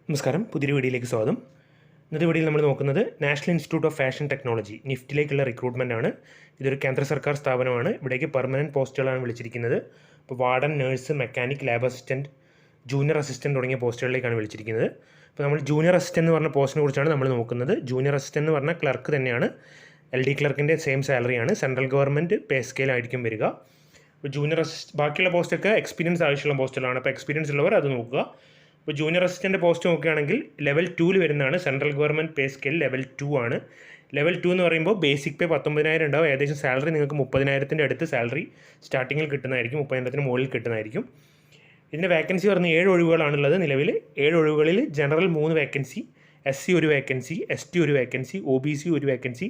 നമസ്കാരം, പുതിയൊരു വീഡിയോയിലേക്ക് സ്വാഗതം. ഇന്നത്തെ വീഡിയോയിൽ നമ്മൾ നോക്കുന്നത് National Institute of Fashion Technology നിഫ്റ്റിലേക്കുള്ള റിക്രൂട്ട്മെൻ്റ് ആണ്. ഇതൊരു കേന്ദ്ര സർക്കാർ സ്ഥാപനമാണ്. ഇവിടേക്ക് പെർമനൻറ്റ് പോസ്റ്റുകളാണ് വിളിച്ചിരിക്കുന്നത്. ഇപ്പോൾ warden, nurse, mechanic, lab assistant, junior assistant തുടങ്ങിയ പോസ്റ്റുകളിലേക്കാണ് വിളിച്ചിരിക്കുന്നത്. അപ്പോൾ നമ്മൾ ജൂനിയർ അസിസ്റ്റൻറ്റ് എന്ന് പറഞ്ഞ പോസ്റ്റിനെ കുറിച്ചാണ് നമ്മൾ നോക്കുന്നത്. ജൂനിയർ അസിസ്റ്റൻറ്റ് എന്ന് പറഞ്ഞാൽ ക്ലർക്ക് തന്നെയാണ്. LD ക്ലർക്കിൻ്റെ സെയിം സാലറിയാണ്. സെൻട്രൽ ഗവൺമെൻറ് പേ സ്കെയിലായിരിക്കും വരിക. ഇപ്പോൾ ജൂനിയർ ബാക്കിയുള്ള പോസ്റ്റൊക്കെ എക്സ്പീരിയൻസ് ആവശ്യമുള്ള പോസ്റ്റുകളാണ്. അപ്പോൾ എക്സ്പീരിയൻസ് ഉള്ളവർ അത് നോക്കുക. ഇപ്പോൾ ജൂനിയർ അസിസ്റ്റൻ്റ് പോസ്റ്റ് നോക്കുകയാണെങ്കിൽ ലെവൽ 2 വരുന്നതാണ്. Central government pay scale level 2 ആണ്. ലെവൽ 2 എന്ന് പറയുമ്പോൾ ബേസിക് പേ 19,000 ഉണ്ടാവും. ഏകദേശം സാലറി നിങ്ങൾക്ക് 30,000 അടുത്ത് സാലറി സ്റ്റാർട്ടിങ്ങിൽ കിട്ടുന്നതായിരിക്കും. 30,000 മുകളിൽ കിട്ടുന്നതായിരിക്കും. ഇതിൻ്റെ വേക്കൻസി പറഞ്ഞ് 7 ഒഴിവുകളാണുള്ളത്. നിലവിൽ 7 ഒഴിവുകളിൽ general 3 vacancy, SC 1 vacancy, ST 1 vacancy, OBC 1 vacancy,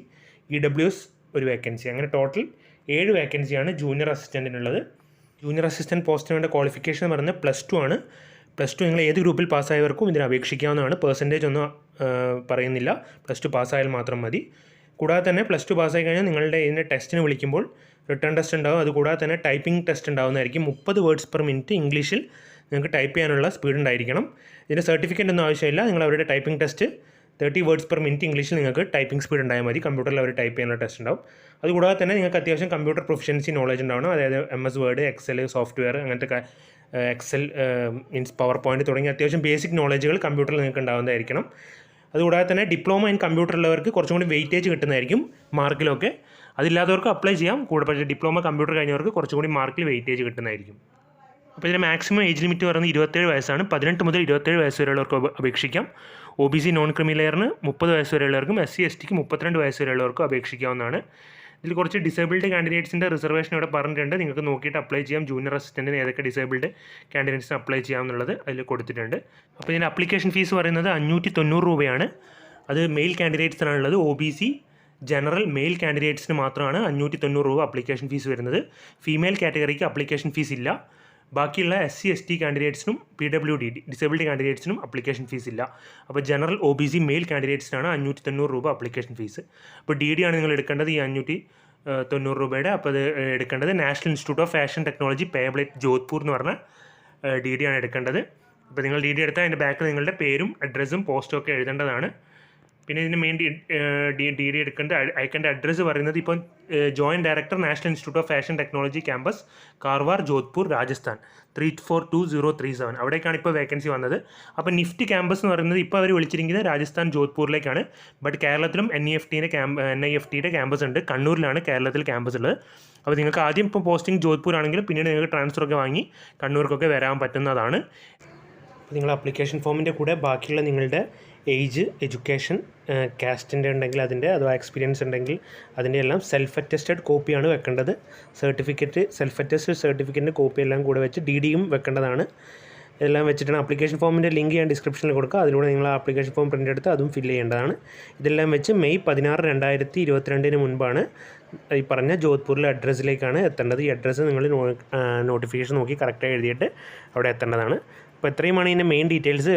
EWS 1 vacancy, അങ്ങനെ ടോട്ടൽ 7 വേക്കൻസിയാണ് ജൂനിയർ അസിസ്റ്റൻറ്റിനുള്ളത്. ജൂനിയർ അസിസ്റ്റൻറ്റ് പോസ്റ്റിന് വേണ്ട ക്വാളിഫിക്കേഷൻ എന്ന് പറയുന്നത് +2 ആണ്. +2 നിങ്ങൾ ഏത് ഗ്രൂപ്പിൽ പാസ്സായവർക്കും ഇതിന് അപേക്ഷിക്കാവുന്നതാണ്. പെർസെൻറ്റേജ് ഒന്നും പറയുന്നില്ല. +2 പാസ്സായാൽ മാത്രം മതി. കൂടാതെ തന്നെ +2 പാസ്സായി കഴിഞ്ഞാൽ നിങ്ങളുടെ ഇതിൻ്റെ ടെസ്റ്റിന് വിളിക്കുമ്പോൾ റിട്ടേൺ ടെസ്റ്റ് ഉണ്ടാവും. അതുകൂടാതെ തന്നെ ടൈപ്പിംഗ് ടെസ്റ്റ് ഉണ്ടാവുന്നതായിരിക്കും. 30 വേർഡ്സ് പെർ മിനിറ്റ് ഇംഗ്ലീഷിൽ നിങ്ങൾക്ക് ടൈപ്പ് ചെയ്യാനുള്ള സ്പീഡ് ഉണ്ടായിരിക്കണം. ഇതിൻ്റെ സർട്ടിഫിക്കറ്റ് ഒന്നും ആവശ്യമില്ല. നിങ്ങൾ അവരുടെ typing test 30 words per minute ഇംഗ്ലീഷിൽ നിങ്ങൾക്ക് ടൈപ്പിംഗ് സ്പീഡ് ഉണ്ടായാൽ മതി. കമ്പ്യൂട്ടറിൽ അവർ ടൈപ്പ് ചെയ്യാനുള്ള ടെസ്റ്റ് ഉണ്ടാവും. അതുകൂടാതെ തന്നെ നിങ്ങൾക്ക് അത്യാവശ്യം കമ്പ്യൂട്ടർ പ്രൊഫഷൻസി നോളജ് ഉണ്ടാവണം. അതായത് MS വേർഡ്, എക്സൽ, സോഫ്റ്റ്വെയർ, അങ്ങനത്തെ എക്സൽ, മീൻസ് പവർ പോയിൻറ്റ് തുടങ്ങിയ അത്യാവശ്യം ബേസിക് നോളജുകൾ കമ്പ്യൂട്ടറിൽ നിങ്ങൾക്ക് ഉണ്ടാകുന്നതായിരിക്കണം. അതുകൂടാതെ തന്നെ ഡിപ്ലോമ ഇൻ കമ്പ്യൂട്ടർ ഉള്ളവർക്ക് കുറച്ചും കൂടി വെയിറ്റേജ് കിട്ടുന്നതായിരിക്കും മാർക്കിലൊക്കെ. അതില്ലാത്തവർക്ക് അപ്ലൈ ചെയ്യാം. പക്ഷേ ഡിപ്ലോമ കമ്പ്യൂട്ടർ കഴിഞ്ഞവർക്ക് കുറച്ചും കൂടി മാർക്കിൽ വെയിറ്റേജ് കിട്ടുന്നതായിരിക്കും. അപ്പോൾ ഇതിൻ്റെ മാക്സിമം ഏജ് ലിമിറ്റ് പറയുന്നത് 27 വയസ്സാണ്. 18 മുതൽ 27 വയസ്സ് വരെയുള്ളവർക്ക് അപേക്ഷിക്കാം. OBC നോൺ ക്രിമിലെയറിന് 30 വയസ്സ് വരെയുള്ളവർക്കും SC STക്ക് 32 വയസ്സ് വരെയുള്ളവർക്കും അപേക്ഷിക്കാവുന്നതാണ്. ഇതിൽ കുറച്ച് ഡിസേബിൾഡ് കാൻഡിഡേറ്റ്സിൻ്റെ റിസർവേഷൻ ഇവിടെ പറഞ്ഞിട്ടുണ്ട്. നിങ്ങൾക്ക് നോക്കിയിട്ട് അപ്ലൈ ചെയ്യാം. ജൂനിയർ അസിസ്റ്റൻറ്റിന് ഏതൊക്കെ ഡിസേബിൾഡ് കാൻഡിഡേറ്റ്സിന് അപ്ലൈ ചെയ്യാമെന്നുള്ളത് അതിൽ കൊടുത്തിട്ടുണ്ട്. അപ്പോൾ ഇതിൻ്റെ അപ്ലിക്കേഷൻ ഫീസ് പറയുന്നത് 590 രൂപയാണ്. അത് മെയിൽ കാൻഡിഡേറ്റ്സിനാണുള്ളത്. OBC ജനറൽ മെയിൽ കാൻഡിഡേറ്റ്സിന് മാത്രമാണ് 590 രൂപ അപ്ലിക്കേഷൻ ഫീസ് വരുന്നത്. ഫീമെയിൽ കാറ്റഗറിക്ക് അപ്ലിക്കേഷൻ ഫീസ് ഇല്ല. ബാക്കിയുള്ള SC ST കാൻഡിഡേറ്റ്സിനും PWD ഡിസേബിൾഡ് കാൻഡിഡേറ്റ്സിനും അപ്ലിക്കേഷൻ ഫീസ് ഇല്ല. അപ്പോൾ ജനറൽ OBC മെയിൽ കാൻഡിഡേറ്റ്സിനാണ് 590 രൂപ അപ്ലിക്കേഷൻ ഫീസ്. അപ്പോൾ DD ആണ് നിങ്ങൾ എടുക്കേണ്ടത് ഈ 590 രൂപയുടെ. അപ്പോൾ അത് എടുക്കേണ്ടത് national Institute of Fashion technology payable at Jodhpur എന്ന് പറഞ്ഞ DD ആണ് എടുക്കേണ്ടത്. അപ്പോൾ നിങ്ങൾ DD എടുത്താൽ അതിൻ്റെ ബാക്കിൽ നിങ്ങളുടെ പേരും അഡ്രസ്സും പോസ്റ്റും ഒക്കെ എഴുതേണ്ടതാണ്. പിന്നെ ഇതിന് വേണ്ടി DD എടുക്കേണ്ട അയക്കേണ്ട അഡ്രസ്സ് പറയുന്നത് ഇപ്പോൾ joint director national Institute of Fashion technology campus Karwar, Jodhpur, Rajasthan 342037. അവിടേക്കാണ് ഇപ്പോൾ വേക്കൻസി വന്നത്. അപ്പോൾ നിഫ്റ്റി ക്യാമ്പസ് എന്ന് പറയുന്നത് ഇപ്പോൾ അവർ വിളിച്ചിരിക്കുന്നത് രാജസ്ഥാൻ ജോധ്പൂരിലേക്കാണ്. ബട്ട് കേരളത്തിലും NIFTയുടെ ക്യാമ്പസ് ഉണ്ട്. കണ്ണൂരിലാണ് കേരളത്തിൽ ക്യാമ്പസ് ഉള്ളത്. അപ്പോൾ നിങ്ങൾക്ക് ആദ്യം ഇപ്പോൾ പോസ്റ്റിംഗ് ജോധ്പൂർ ആണെങ്കിലും പിന്നീട് നിങ്ങൾക്ക് ട്രാൻസ്ഫറൊക്കെ വാങ്ങി കണ്ണൂർക്കൊക്കെ വരാൻ പറ്റുന്നതാണ്. അപ്പോൾ നിങ്ങൾ ആപ്ലിക്കേഷൻ ഫോമിൻ്റെ കൂടെ ബാക്കിയുള്ള നിങ്ങളുടെ ഏജ്, എഡ്യൂക്കേഷൻ, കാസ്റ്റിൻ്റെ ഉണ്ടെങ്കിൽ അതിൻ്റെ, അഥവാ എക്സ്പീരിയൻസ് ഉണ്ടെങ്കിൽ അതിൻ്റെ എല്ലാം സെൽഫ് അറ്റസ്റ്റഡ് കോപ്പിയാണ് വെക്കേണ്ടത്. സർട്ടിഫിക്കറ്റ്, സെൽഫ് അറ്റസ്റ്റഡ് സർട്ടിഫിക്കറ്റിൻ്റെ കോപ്പി എല്ലാം കൂടെ വെച്ച് DDയും വെക്കേണ്ടതാണ്. ഇതെല്ലാം വെച്ചിട്ടാണ് ആപ്ലിക്കേഷൻ ഫോമിൻ്റെ ലിങ്ക് ഞാൻ ഡിസ്ക്രിപ്ഷനിൽ കൊടുക്കുക. അതിലൂടെ നിങ്ങൾ ആപ്ലിക്കേഷൻ ഫോം പ്രിൻ്റ് എടുത്ത് അതും ഫില്ല് ചെയ്യേണ്ടതാണ്. ഇതെല്ലാം വെച്ച് മെയ് 16, 2022 മുൻപാണ് ഈ പറഞ്ഞ ജോധ്പൂരിലെ അഡ്രസ്സിലേക്കാണ് എത്തേണ്ടത്. ഈ അഡ്രസ്സ് നിങ്ങൾ നോട്ടിഫിക്കേഷൻ നോക്കി കറക്റ്റായി എഴുതിയിട്ട് അവിടെ എത്തേണ്ടതാണ്. അപ്പോൾ ഇത്രയുമാണ് ഇതിൻ്റെ മെയിൻ ഡീറ്റെയിൽസ്.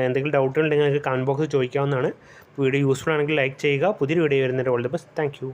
എന്തെങ്കിലും ഡൗട്ടുകൾ ഉണ്ടെങ്കിൽ നിങ്ങൾക്ക് കമൻറ്റ് ബോക്സിൽ ചോദിക്കാവുന്നതാണ്. വീഡിയോ യൂസ്ഫുൾ ആണെങ്കിൽ ലൈക്ക് ചെയ്യുക. പുതിയൊരു വീഡിയോ വരുന്നതിൻ്റെ all the best. Thank you.